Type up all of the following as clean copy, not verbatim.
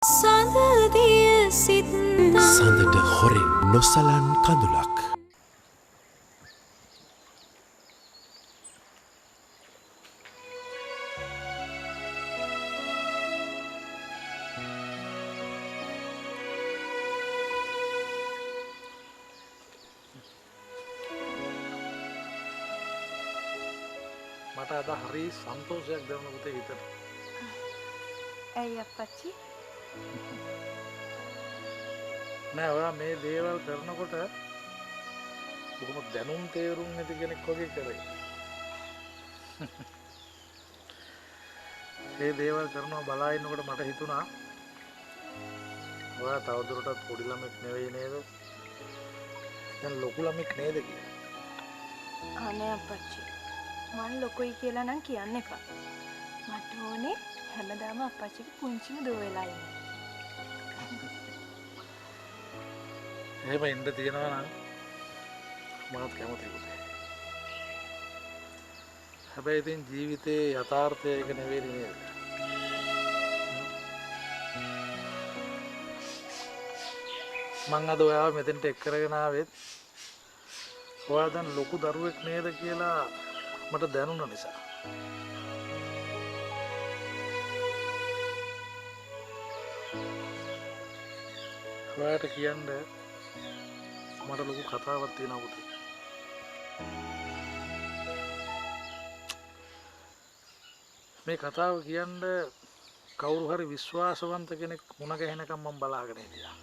සඳට හොරෙන් නොසලන් කඳුලක්. මට අද හරි සන්තෝෂයක් දැනුණ පුතේ හිතට. ඇයි අප්පච්චි? නෑ ඔයා මේ දේවල් කරනකොට බොහොම දැනුම් තේරුම් නැති කෙනෙක් වගේ කරේ. මේ දේවල් කරනවා බලා ඉන්නකොට මට හිතුණා ඔයා තවදුරටත් පොඩි ළමෙක් නෙවෙයි නේද? දැන් ලොකු ළමෙක් නේද කියලා. අනේ අප්පච්චි. මං ලොකුයි කියලා නම් කියන්න එපා. මට ඕනේ හැමදාම අප්පච්චිගේ පුංචිම දුව වෙලා ඉන්න. එහෙම ඉන්න තියෙනවා නම් මමත් කැමතියි පුතේ. හැබැයි ඉතින් ජීවිතේ යථාර්ථය එක නෙවෙයි නේද? මං අද ඔයාව මෙතෙන්ට එක් කරගෙන ආවෙත් ඔයා දැන් ලොකු දරුවෙක් නේද කියලා මට දැනුණ නිසා. ඔයාට කියන්න මට ලොකු කතාවක් තියෙනවා පුතේ. මේ කතාව කියන්න කවුරු හරි විශ්වාසවන්ත කෙනෙක් මුණ ගැහෙනකම් මම බලාගෙන හිටියා.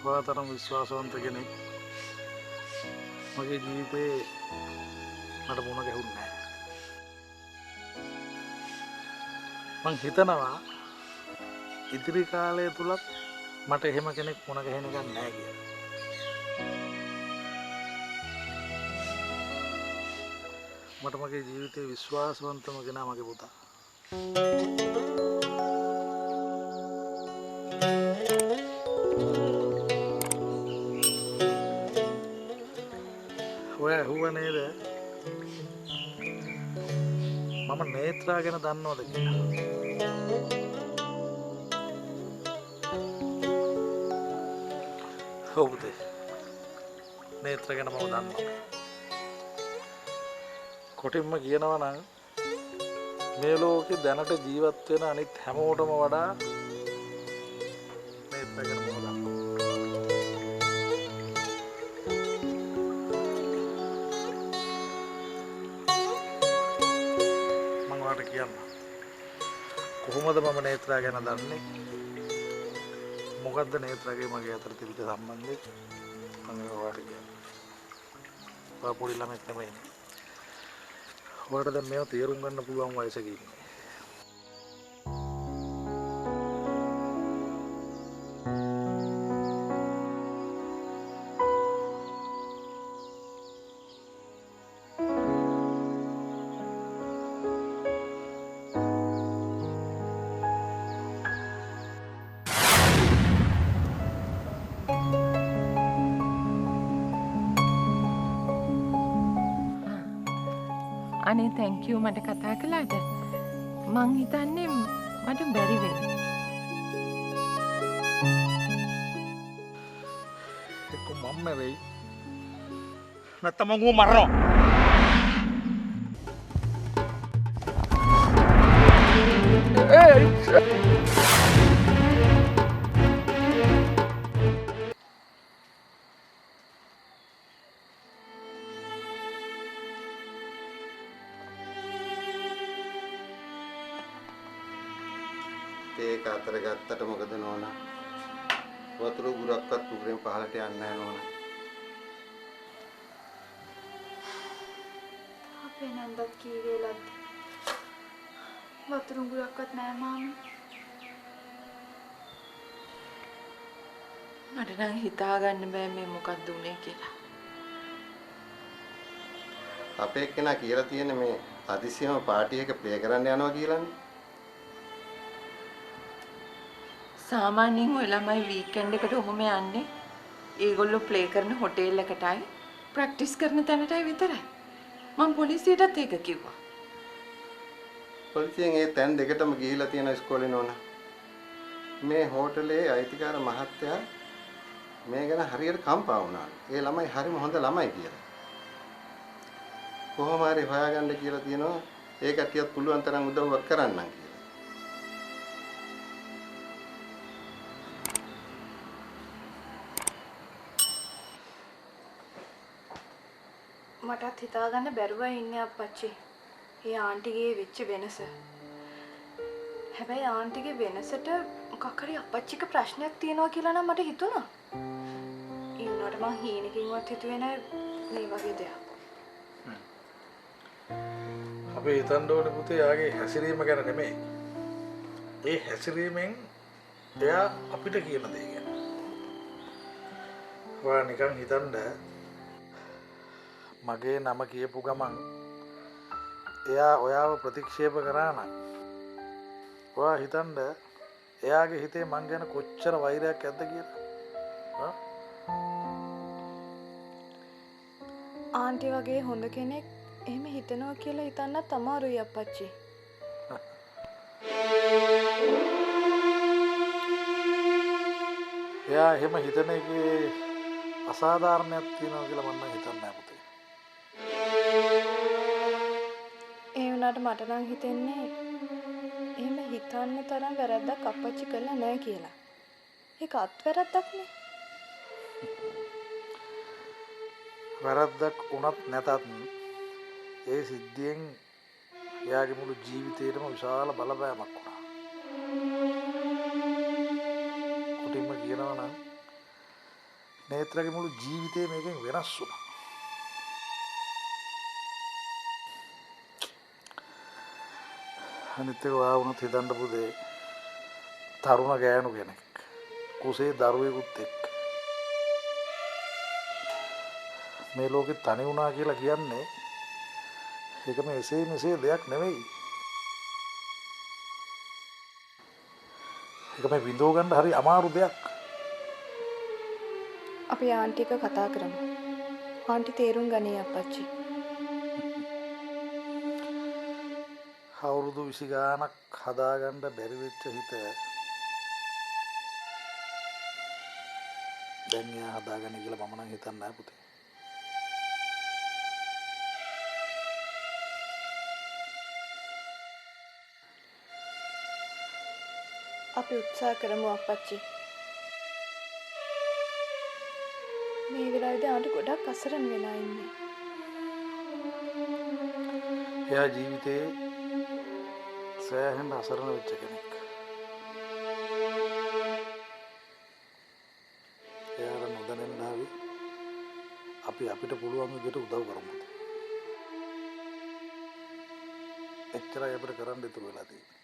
ඔයා තරම් විශ්වාසවන්ත කෙනෙක් මගේ ජීවිතේ මට මුණ ගැහුන්නේ නැහැ. මං හිතනවා ඉදිරි කාලය තුලත් මට එහෙම කෙනෙක් මුණ ගැහෙන්න ගන්න නැහැ කියලා. මට මගේ ජීවිතේ විශ්වාසවන්තම කෙනා මගේ පුතා. ඔය ඇහුව නේද මම නේත්‍රා ගැන දන්නවද කියලා? ඔව් පුතේ. නේත්‍රා ගැන මම දන්නවා. කොටින්ම කියනවා නම් මේ ලෝකේ දැනට ජීවත් වෙන අනිත් හැමෝටම වඩා නේත්‍රා ගැන මම දන්නවා. මම ඔයාලට කියන්න. කොහොමද මම නේත්‍රා ගැන දන්නේ? මොකද්ද නේත්‍රාගේ මගේ අතර තිබිච්ච සම්බන්ධය? මම ඔයාලට කියන්න. ඔයා පොඩි ළමෙක් නෙමෙයි. ඔයාලට දැන් මේව තේරුම් ගන්න පුළුවන් වයසක ඉන්නේ. අනේ thank you මට කතා කළාට. මං හිතන්නේ මට බැරි වෙයි. එක්ක මම වෙයි. නැත්තම් මම මරනවා. ඒක අතර ගත්තට මොකද නෝනා? වතුර ගුරක්වත් උගුරෙන් පහලට යන්නේ නැහැ නෝනා. අපේ නන්දත් කී වේලක්ද? වතුර උගුරක්වත් නැහැ මාමා. මට නම් හිතා ගන්න බෑ මේ මොකක්ද උනේ කියලා. අපේ කෙනා කියලා තියෙන මේ අදිසියම පාටි එක ප්ලේ කරන්න යනවා කියලානේ. සාමාන්‍යයෙන් ඔය ළමයි වීකෙන්ඩ් එකට ඔහොම යන්නේ. ඒගොල්ලෝ ප්ලේ කරන හොටෙල් එකටයි ප්‍රැක්ටිස් කරන තැනටයි විතරයි. මම පොලිසියටත් ඒක කිව්වා. පොලිසියෙන් ඒ තැන් දෙකටම ගිහිලා තියෙන ඉස්කෝලේ නෝනා. මේ හෝටලේ අයිතිකාර මහත්තයා මේ ගැන හරියට කම්පා වුණා. ඒ ළමයි හරිම හොඳ ළමයි කියලා. කොහොම හරි හොයාගන්න කියලා තියෙනවා. ඒ කට්ටියත් පුළුවන් තරම් උදව්වක් කරන්නම් කියලා. මටත් හිතාගන්න බැරුව ඉන්නේ අප්පච්චි. ඒ ආන්ටිගේ වෙච්ච වෙනස. හැබැයි ආන්ටිගේ වෙනසට මොකක් හරි අප්පච්චික ප්‍රශ්නයක් තියෙනවා කියලා නම් මට හිතුණා. ඒ වුණාට මං හීනකින්වත් හිතුවේ නෑ මේ වගේ දෙයක්. අපි හිතන්න ඕනේ පුතේ යාගේ හැසිරීම ගැන නෙමෙයි. ඒ හැසිරීමෙන් එයා අපිට කියන දේ ගැන. ඔයා නිකන් හිතන්න මගේ නම කියපු ගමන් එයා ඔයාව ප්‍රතික්ෂේප කරා නම් ඔයා හිතන්න එයාගේ හිතේ මං ගැන කොච්චර වෛරයක් ඇද්ද කියලා. ආන්ටි වගේ හොඳ කෙනෙක් එහෙම හිතනවා කියලා හිතන්නත් අමාරුයි අප්පච්චි. එයා එහෙම හිතන එකේ අසාධාරණයක් තියෙනවා කියලා මම හිතන්නේ නැහැ පුතේ. ඒ වුණාට මට නම් හිතෙන්නේ එහෙම හිතන්න තරම් වැරද්දක් අප්පච්චි කළා නෑ කියලා. ඒක අත්වැරද්දක් නේ. වැරද්දක් වුණත් නැතත් ඒ සිද්ධියෙන් එයාගේ මුළු ජීවිතේටම විශාල බලපෑමක් වුණා. කුටින්ම කියනවා නම් නේත්‍රගේ මුළු ජීවිතේ මේකෙන් වෙනස් වුණා. අනිත් එක වුණත් හිතන්න පුතේ තරුණ ගෑනු කෙනෙක් කුසේ දරුවෙකුත් එක්ක මේ ලෝකෙ තනි වුණා කියලා කියන්නේ ඒක මෙසේ මෙසේ දෙයක් නෙවෙයි. ඒක මේ විඳව ගන්න හරි අමාරු දෙයක්. අපි ආන්ටි එක කතා කරමු. ආන්ටි තේරුම් ගනී අප්පච්චි. අවුරුදු 20 ගානක් හදාගන්න බැරි වෙච්ච හිත දැන් එයා හදාගන්න කියලා මම නම් හිතන්නේ නැහැ පුතේ. අපි උත්සාහ කරමු අප්පච්චි. මේ වෙලාවේදී ආන්ටි ගොඩක් අසරණ වෙලා ඉන්නේ. එයා ජීවිතේ සෑහෙන අසරණ වෙච්ච කෙනෙක්. එයාට නොදැනෙන්න ආවේ අපි අපිට පුළුවන් විදිහට උදව් කරමු. එච්චරයි අපිට කරන්න ඉතුරු වෙලා තියෙන්නේ.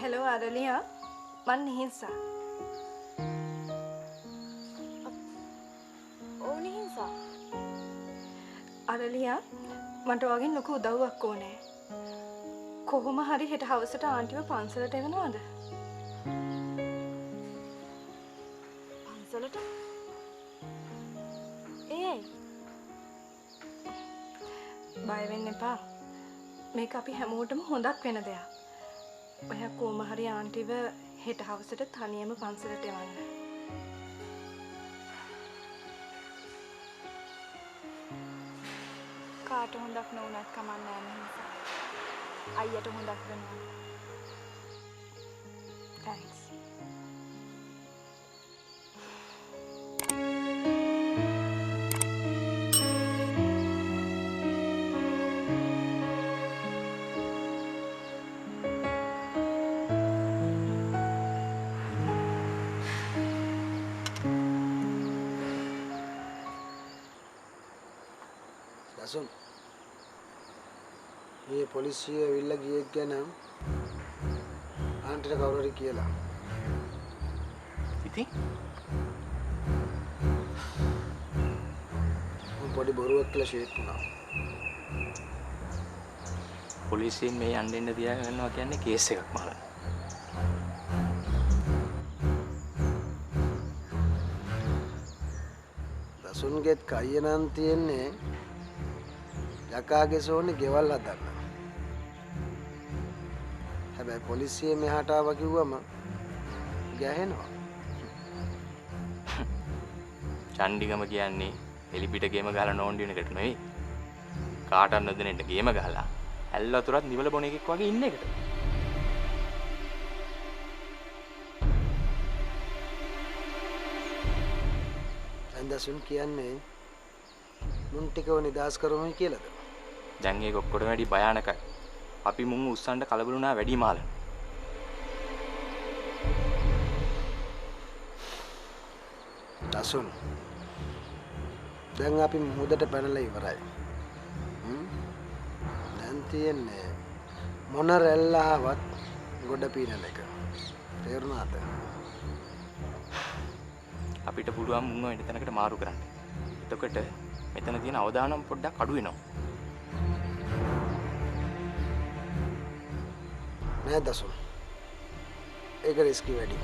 හෙලෝ අරලියා මන් හිංසා. ඕන හිංසා. අරලියා මට වගේ ලොකු උදව්වක් ඕනේ. කොහොම හරි හෙට හවසට ආන්ටිව පන්සලට එවනවද? පන්සලට? ඒ බය වෙන්න එපා. මේක අපි හැමෝටම හොඳක් වෙන දෙයක්. ඔයා කොහොම හරි ආන්ටිව හෙට හවසට තනියම පන්සලට එවන්න. කාට හොඳක් නොවුනත් කමන්නේ නැහැ නිසා. අයියට හොඳක් වෙනවා. තැන්ක්ස්. දසුන් මේ පොලිසිය ඇවිල්ලා ගියෙක් ගැන ආන්ටිට කවුරු හරි කියලා. ඉතින් පොඩි බොරුවක් කියලා ෂේප් වුණා. පොලිසියෙන් මේ යන්න දෙන්න තියාගන්නවා කියන්නේ කේස් එකක් මහලන. දසුන්ගෙත් කයිය නම් තියෙන්නේ යකාගේ සෝනේ ගෙවල් හදන්න. හැබැයි පොලිසිය මෙහාට ආවා කිව්වම ගැහෙනවා. චණ්ඩිගම කියන්නේ එලිපිට ගේම ගහලා නෝන්ඩි වෙන එකට නෙවෙයි. කාටවත් නොදැනෙන්න ගේම ගහලා ඇල්ල වතුරත් නිවල බොන එකෙක් වගේ ඉන්න එකට. දසුන් කියන්නේ මුන් ටිකව නිදාස් කරමුයි කියලාද? දැන් ඒක ඔක්කොටම වැඩි භයානකයි. අපි මුන් උස්සන්න කලබල වුණා වැඩි මාළන්. දසුන් දැන් අපි මුහුදට පැනලා ඉවරයි. දැන් තියෙන්නේ මොන රැල්ල ආවත් ගොඩ පීනන එක. තේරුණාද? අපිට පුළුවන් මුන්ව වෙන තැනකට මාරු කරන්න. එතකොට මෙතන තියෙන අවදානම් පොඩ්ඩක් අඩු වෙනවා. නෑ දසුන්. ඒක රිස්කි වැඩි.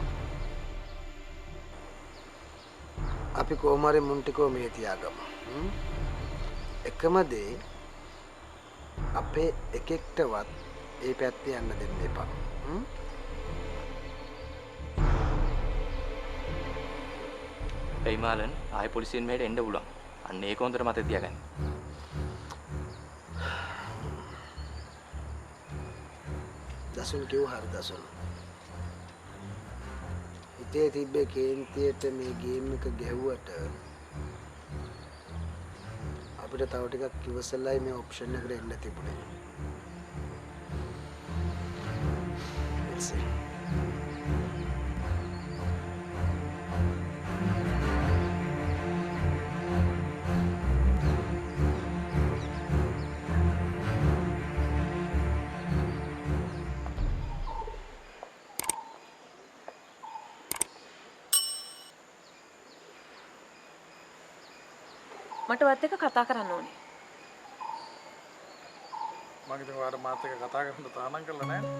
අපි කොහොම හරි මුන් ටිකව මේ තියාගමු. එකම දේ අපේ එකෙක්ටවත් ඒ පැත්තේ යන්න දෙන්න එපා. ඒ මාළන් ආයි පොලිසියෙන් මෙහෙට එන්න පුළුවන්. අන්න ඒක හොඳට මතක තියාගන්න. දසුන් කිව්ව හරි දසුන්. හිතේ තිබ්බේ කේන්තියට මේ ගේම් එක ගැහුවට අපිට තව ටිකක් ඉවසලයි මේ ඔප්ෂන් එකට එන්න තිබුණේ. Let's see. මට වත් එක කතා කරන්න ඕනේ. මම ඉතින් ඔයාලට මාත් එක්ක කතා කරන්න තානම් කරලා නැහැ.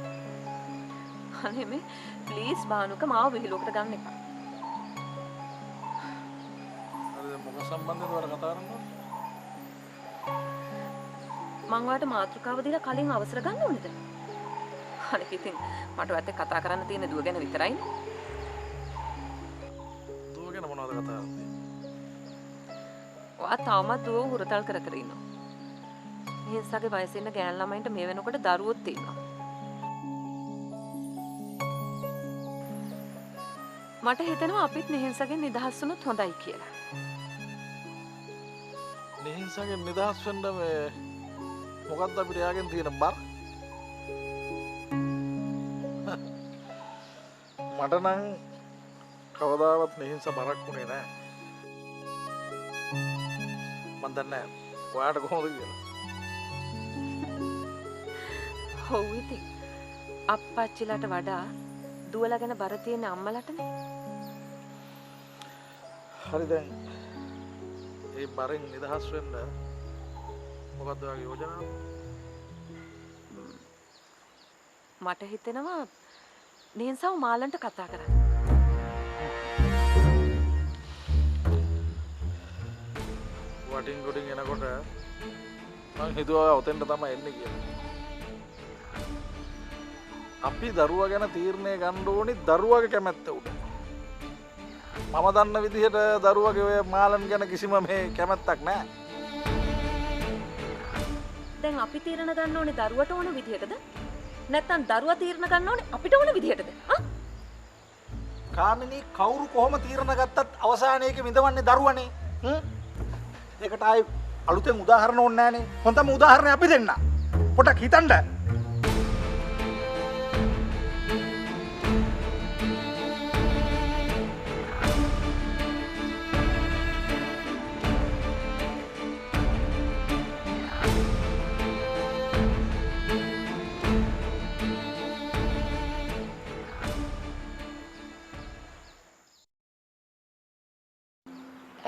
අනේ මේ ප්ලීස් බානුක මාව විහිළුවකට ගන්න එපා. හරිද මොකක් සම්බන්ධද ඔයාලා කතා කරන්නේ? මං ඔයාලට මාතෘකාව දීලා කලින් අවසර ගන්න ඕනේද? අනේ ඉතින් මට වත් එක්ක කතා කරන්න තියෙන දුව ගැන විතරයිනේ. දුව ගැන මොනවද කතා කරන්නේ? ඔයා තාමත් දුව හුරතල් කර කර ඉන්නවා. මිනිස්සගේ වයසේ ඉන්න ගෑන් ළමයින්ට මේ වෙනකොට දරුවොත් ඉන්නවා. මට හිතෙනවා අපිත් නිහින්සගෙන් නිදහස් වුණොත් හොඳයි කියලා. නිහින්සගෙන් නිදහස් වෙන්න මේ මොකක්ද අපිට යාගෙන් තියෙන බර? මට නම් කවදාවත් නිහින්ස බරක් වුණේ නැහැ. මන් දන්නේ ඔයාට කොහොමද කියලා. ඔව් ඉතින් අප්පච්චිලට වඩා දුවලා ගැන බර තියෙන අම්මලටනේ. හරි දැන් ඒ බරෙන් නිදහස් වෙන්න මොකක්ද ඔයාගේ යෝජනාව? මට හිතෙනවා නිහින්සව මාලන්ට කතා කරන්න. වටින් ගොඩින් එනකොට මං හිතුවා ඔතෙන්ට තමයි එන්නේ කියලා. අපි දරුවා ගැන තීරණය ගන්න ඕනි දරුවාගේ කැමැත්ත උඩ. මම දන්න විදිහට දරුවාගේ ඔය මාලන් ගැන කිසිම මේ කැමැත්තක් නැහැ. දැන් අපි තීරණ ගන්න ඕනේ දරුවට ඕන විදිහටද? නැත්නම් දරුවා තීරණ ගන්න ඕනේ අපිට ඕන විදිහටද? කාමිනී කවුරු කොහොම තීරණ ගත්තත් අවසානයේක විඳවන්නේ දරුවනේ. ඒකට ආයි අලුතෙන් උදාහරණ ඕනේ නැහනේ. හොඳම උදාහරණය අපි දෙන්න. පොඩක් හිතන්න.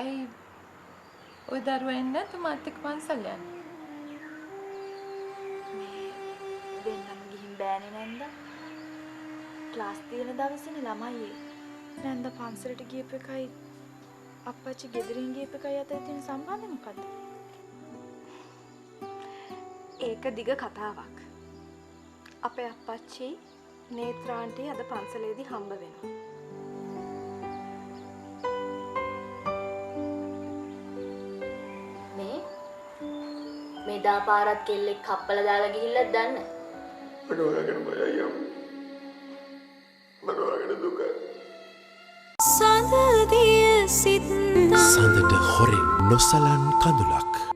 ඇයි ඔය දරුවා එන්නේ නැද්ද මාත් එක්ක පන්සල් යන්න? දෙන්නම ගිහින් බෑනේ නැන්ද? ක්ලාස් තියෙන දවසේනේ ළමයි ඒ. නැන්ද පන්සලට ගියපු එකයි අප්පච්චි ගෙදරින් ගියපු එකයි අතර තියෙන සම්බන්ධය මොකද්ද? ඒක දිග කතාවක්. අපේ අප්පච්චි නේත්‍රාන්ටි අද පන්සලේදී හම්බ වෙනවා. මෙදා පාරත් කෙල්ලෙක් කප්පල දාලා ගිහිල්ලත් දන්න. මට ඔයාගෙන බයයි අම්මේ. මට ඔයාගෙන දුකයි. සඳට හොරෙන් නොසලන් කඳුලක්